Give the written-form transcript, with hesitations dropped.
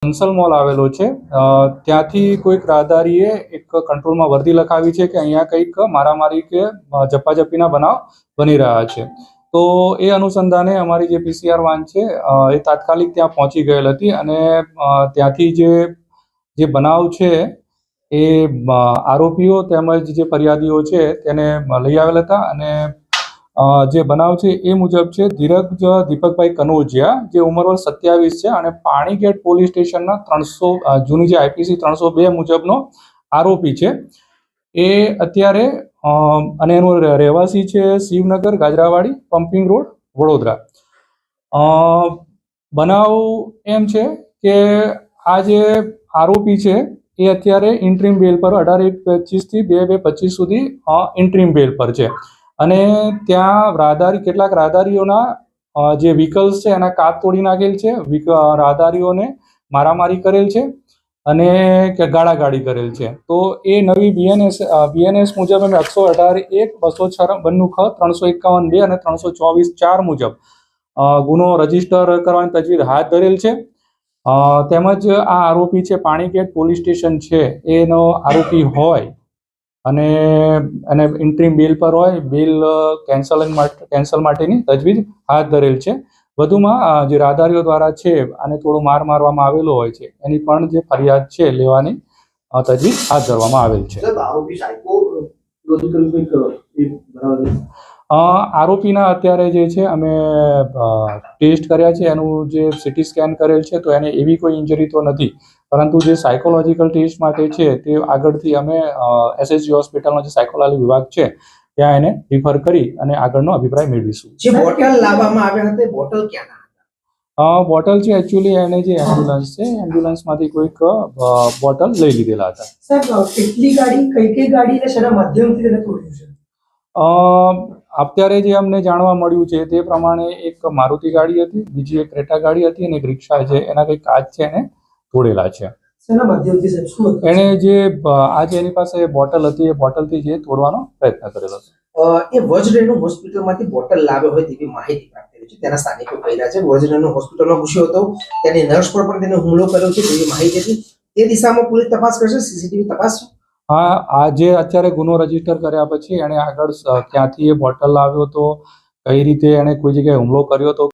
કંસલ mall આવેલો છે ત્યાંથી કોઈક રાહદારીએ એક કંટ્રોલમાં વર્દી લખાવી છે કે અહીંયા કંઈક મારામારી કે ઝપાઝપીના બનાવ બની રહ્યા છે. તો એ અનુસંધાને અમારી જે પીસીઆર વાન છે એ તાત્કાલિક ત્યાં પહોંચી ગયેલ હતી અને ત્યાંથી જે બનાવ છે એ આરોપીઓ તેમજ જે ફરિયાદીઓ છે તેને લઈ આવેલ હતા અને જે બનાવ છે એ મુજબ છે ધીરજ દીપકભાઈ કનોજિયા જે ઉંમર વર્ષ 27 છે અને પાણીગેટ પોલીસ સ્ટેશનના 300 જૂની જે આઈપીસી 302 મુજબનો આરોપી છે. એ અત્યારે અને એનો રહેવાસી છે શિવનગર ગાજરાવાડી પમ્પિંગ રોડ વડોદરા. બનાવ એમ છે કે આ જે આરોપી છે એ અત્યારે ઇન્ટ્રીમ બેલ પર 18/1/25 થી 2/2/25 સુધી ઇન્ટ્રીમ બેલ પર છે અને ત્યાં કેટલાક રાહદારીઓના જે વ્હીકલ્સ છે એના કાચ તોડી નાખેલ છે, રાહદારીઓને મારામારી કરેલ છે અને ગાળાગાળી કરેલ છે. તો એ નવી બીએનએસ મુજબ અમે 118(1), 256(ખ), 351(2) અને 324(4) મુજબ ગુનો રજીસ્ટર કરવાની તજવીજ હાથ ધરેલ છે. તેમજ આ આરોપી છે પાણીગેટ પોલીસ સ્ટેશન છે એનો આરોપી હોય અને ઇન્ટ્રીમ બેલ પર હોય, બેલ કેન્સલ માટેની તજવીજ હાથ ધરેલ છે. વધુમાં જે રાહદારીઓ દ્વારા છે અને થોડો માર મારવામાં આવેલો હોય છે એની પણ જે ફરિયાદ છે લેવાની તજવીજ હાથ ધરવામાં આવેલ છે. આરોપીના અત્યારે જે છે અમે ટેસ્ટ કર્યા છે, એનું જે સીટી સ્કેન કરેલ છે તો એને એવી કોઈ ઇન્જરી તો નથી, પરંતુ જે સાયકોલોજીકલ ટેસ્ટ માટે છે તે આગળથી અમે એસએસજી હોસ્પિટલનો જે સાયકોલોજી વિભાગ છે ત્યાં એને રિફર કરી અને આગળનો અભિપ્રાય મેળવીશું. જે બોટલ લાવવામાં આવ્યા હતા બોટલ ક્યાંના હતા? બોટલ છે એકચ્યુઅલી એને જે એમ્બ્યુલન્સ છે એમ્બ્યુલન્સમાંથી કોઈક બોટલ લઈ લીધેલા હતા. સાહેબ કેટલી ગાડી કઈ ગાડી ને શેના માધ્યમથી તેને તોડ્યું છે? અત્યારે જે અમને જાણવા મળ્યું છે તે પ્રમાણે એક મારુતિ ગાડી હતી, બીજી એક ક્રેટા ગાડી હતી અને એક રિક્ષા છે એના કંઈક કાચ છે એને તોડેલા છે. શેના માધ્યમથી સાહેબ શું હતું? એને જે આજે એની પાસે બોટલ હતી એ બોટલથી જે તોડવાનો પ્રયત્ન કરેલો હતો. એ વજરેણુ હોસ્પિટલમાંથી બોટલ લાવ્યો હોય તેવી માહિતી પ્રાપ્ત થઈ છે. તેના સ્થાનિકો કહી રહ્યા છે વજરેણુ હોસ્પિટલમાં ઘૂસ્યો હતો, તેની નર્સ પર પણ તેને હુમલો કર્યો છે તેવી માહિતી હતી. તે દિશામાં પોલીસ તપાસ કરશે, સીસીટીવી તપાસ. હા, આ જે અત્યારે ગુનો રજીસ્ટર કર્યા પછી એને આગળ ક્યાંથી એ બોટલ લાવ્યો હતો, કઈ રીતે એને કોઈ જગ્યાએ હુમલો કર્યો હતો